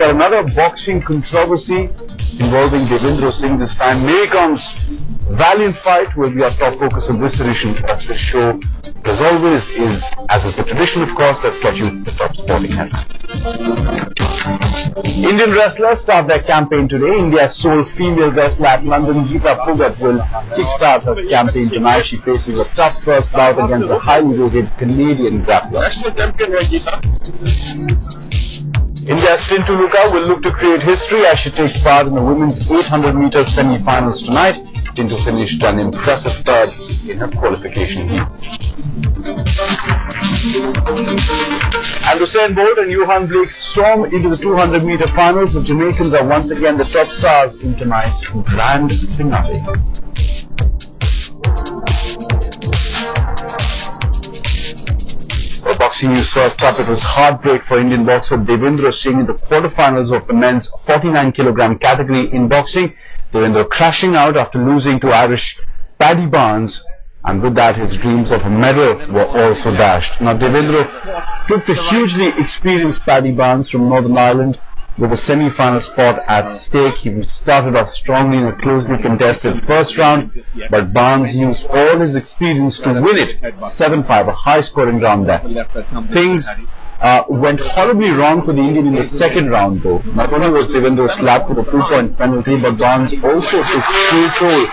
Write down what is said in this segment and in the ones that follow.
got another boxing controversy involving Devendro Singh this time. Maycomb's valiant fight will be our top focus in this edition of the show. As always, as is the tradition, of course, let's get you the top sporting headlines. Indian wrestlers start their campaign today. India's sole female wrestler at London, Geeta Phugat, will kickstart her campaign tonight. She faces a tough first bout against a highly rated Canadian grappler. India's Tintu will look to create history as she takes part in the women's 800 meters semi-finals tonight. Tintu finished an impressive third in her qualification heats. And Usain Bolt and Johan Blake storm into the 200-meter finals. The Jamaicans are once again the top stars in tonight's grand finale. For boxing news first up, it was heartbreak for Indian boxer Devendro Singh in the quarterfinals of the men's 49-kilogram category in boxing. Devendro crashing out after losing to Irish Paddy Barnes, and with that his dreams of a medal were also dashed. Now Devendro took the hugely experienced Paddy Barnes from Northern Ireland with a semi-final spot at stake. He started off strongly in a closely contested first round, but Barnes used all his experience to win it 7-5, a high-scoring round there. Things went horribly wrong for the Indian in the second round though. Not only was Devendro slapped with a 2-point penalty, but Barnes also took full toll.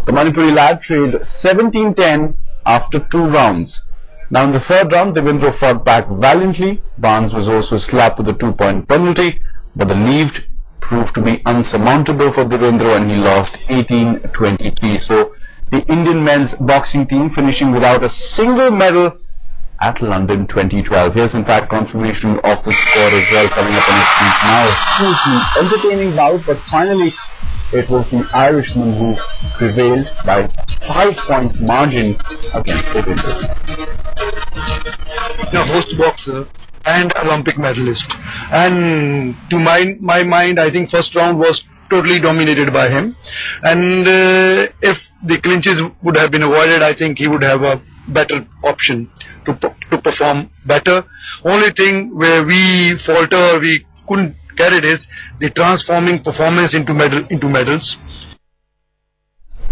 The Manipuri lad trailed 17-10 after 2 rounds. Now in the third round, Devendro fought back valiantly. Barnes was also slapped with a 2-point penalty, but the lead proved to be unsurmountable for Devendro and he lost 18-23. So the Indian men's boxing team finishing without a single medal at London 2012. Here's in fact confirmation of the score as well coming up on the screens now. A hugely entertaining bout, but finally it was the Irishman who prevailed by a 5-point margin against Devendro. A host boxer and Olympic medalist, and to my mind I think first round was totally dominated by him, and if the clinches would have been avoided, I think he would have a better option to perform better. Only thing where we falter, we couldn't get it, is the transforming performance into medals.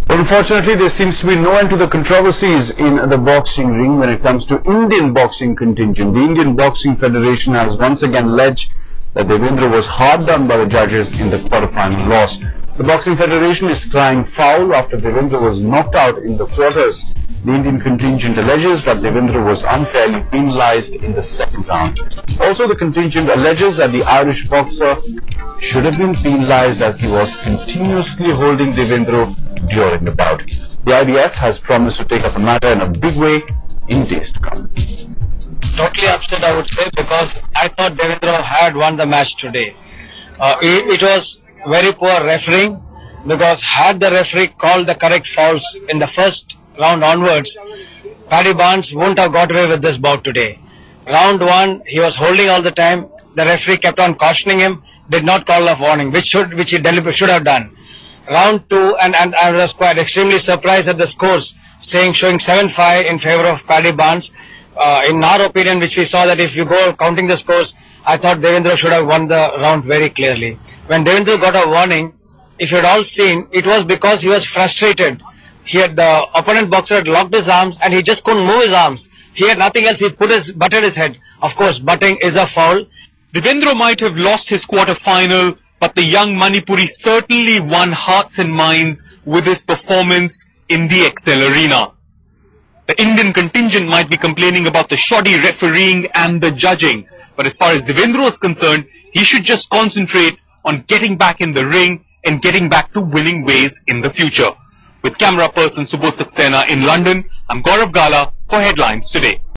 Unfortunately, there seems to be no end to the controversies in the boxing ring when it comes to Indian boxing contingent. The Indian Boxing Federation has once again alleged that Devendro was hard done by the judges in the quarterfinal loss. The Boxing Federation is crying foul after Devendro was knocked out in the quarters. The Indian contingent alleges that Devendro was unfairly penalized in the second round. Also, the contingent alleges that the Irish boxer should have been penalized as he was continuously holding Devendro during the bout. The IBF has promised to take up the matter in a big way in days to come. Totally upset, I would say, because I thought Devendro had won the match today. It was very poor refereeing, because had the referee called the correct fouls in the first round onwards, Paddy Barnes wouldn't have got away with this bout today. Round 1, he was holding all the time. The referee kept on cautioning him, did not call a warning, which he deliberately should have done. Round 2, and I was quite extremely surprised at the scores, showing 7-5 in favor of Paddy Barnes. In our opinion, which we saw that if you go counting the scores, I thought Devendro should have won the round very clearly. When Devendro got a warning, if you had all seen, it was because he was frustrated. The opponent boxer had locked his arms and he just couldn't move his arms. He had nothing else, he butted his head. Of course, butting is a foul. Devendro might have lost his quarter-final, but the young Manipuri certainly won hearts and minds with his performance in the Excel Arena. The Indian contingent might be complaining about the shoddy refereeing and the judging, but as far as Devendro is concerned, he should just concentrate on getting back in the ring and getting back to winning ways in the future. With camera person Subodh Saxena in London, I'm Gaurav Gala for Headlines Today.